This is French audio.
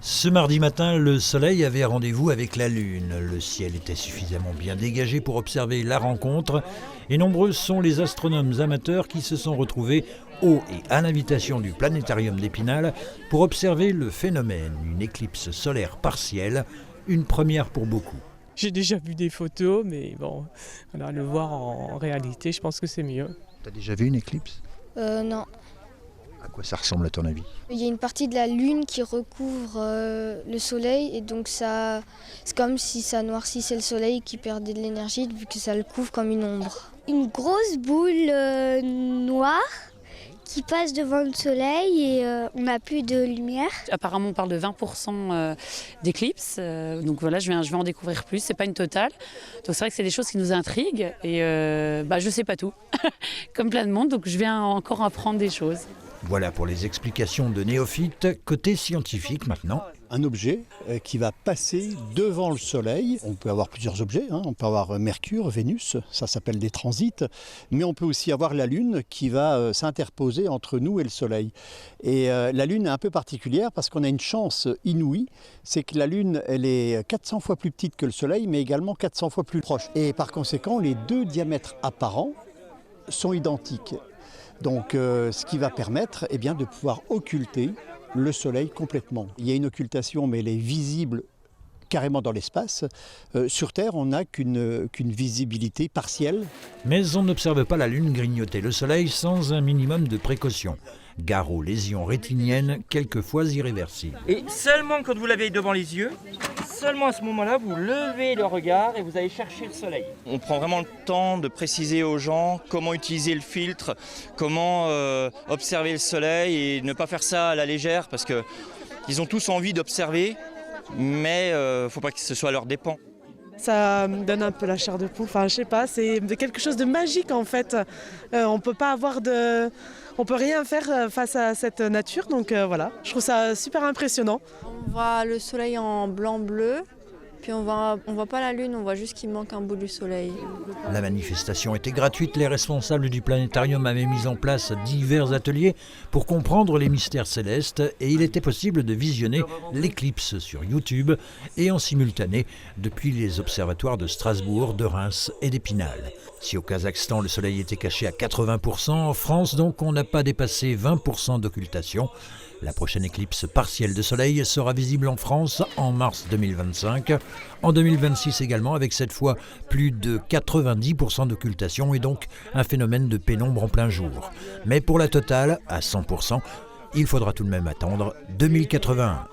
Ce mardi matin, le soleil avait rendez-vous avec la lune. Le ciel était suffisamment bien dégagé pour observer la rencontre et nombreux sont les astronomes amateurs qui se sont retrouvés au et à l'invitation du planétarium d'Épinal pour observer le phénomène, une éclipse solaire partielle, une première pour beaucoup. J'ai déjà vu des photos, mais bon, voilà, le voir en réalité, je pense que c'est mieux. T'as déjà vu une éclipse ? Non. À quoi ça ressemble à ton avis ? Il y a une partie de la lune qui recouvre le soleil et donc ça, c'est comme si ça noircissait le soleil qui perdait de l'énergie vu que ça le couvre comme une ombre. Une grosse boule noire qui passe devant le soleil et on n'a plus de lumière. Apparemment, on parle de 20% d'éclipse. Donc voilà, je vais en découvrir plus. C'est pas une totale. Donc c'est vrai que c'est des choses qui nous intriguent. Et je sais pas tout, comme plein de monde. Donc je viens encore apprendre des choses. Voilà pour les explications de néophytes. Côté scientifique maintenant. Un objet qui va passer devant le Soleil. On peut avoir plusieurs objets, on peut avoir Mercure, Vénus, ça s'appelle des transits, mais on peut aussi avoir la Lune qui va s'interposer entre nous et le Soleil. Et la Lune est un peu particulière parce qu'on a une chance inouïe, c'est que la Lune elle est 400 fois plus petite que le Soleil, mais également 400 fois plus proche. Et par conséquent, les deux diamètres apparents sont identiques. Donc ce qui va permettre de pouvoir occulter le Soleil complètement. Il y a une occultation, mais elle est visible carrément dans l'espace. Sur Terre, on n'a qu'une visibilité partielle. Mais on n'observe pas la Lune grignoter le Soleil sans un minimum de précaution. Gare aux lésions rétiniennes, quelquefois irréversibles. Et seulement quand vous l'avez devant les yeux, seulement à ce moment-là, vous levez le regard et vous allez chercher le soleil. On prend vraiment le temps de préciser aux gens comment utiliser le filtre, comment observer le soleil et ne pas faire ça à la légère parce qu'ils ont tous envie d'observer, mais il ne faut pas que ce soit à leurs dépens. Ça me donne un peu la chair de poule. Enfin, je sais pas, c'est quelque chose de magique en fait. On peut rien faire face à cette nature, donc voilà. Je trouve ça super impressionnant. On voit le soleil en blanc-bleu, puis on voit pas la lune, on voit juste qu'il manque un bout du soleil. La manifestation était gratuite. Les responsables du planétarium avaient mis en place divers ateliers pour comprendre les mystères célestes et il était possible de visionner l'éclipse sur YouTube et en simultané depuis les observatoires de Strasbourg, de Reims et d'Épinal. Si au Kazakhstan le soleil était caché à 80%, en France donc on n'a pas dépassé 20% d'occultation. La prochaine éclipse partielle de soleil sera visible en France en mars 2025, en 2026 également avec cette fois plus de 90% d'occultation et donc un phénomène de pénombre en plein jour. Mais pour la totale, à 100%, il faudra tout de même attendre 2081.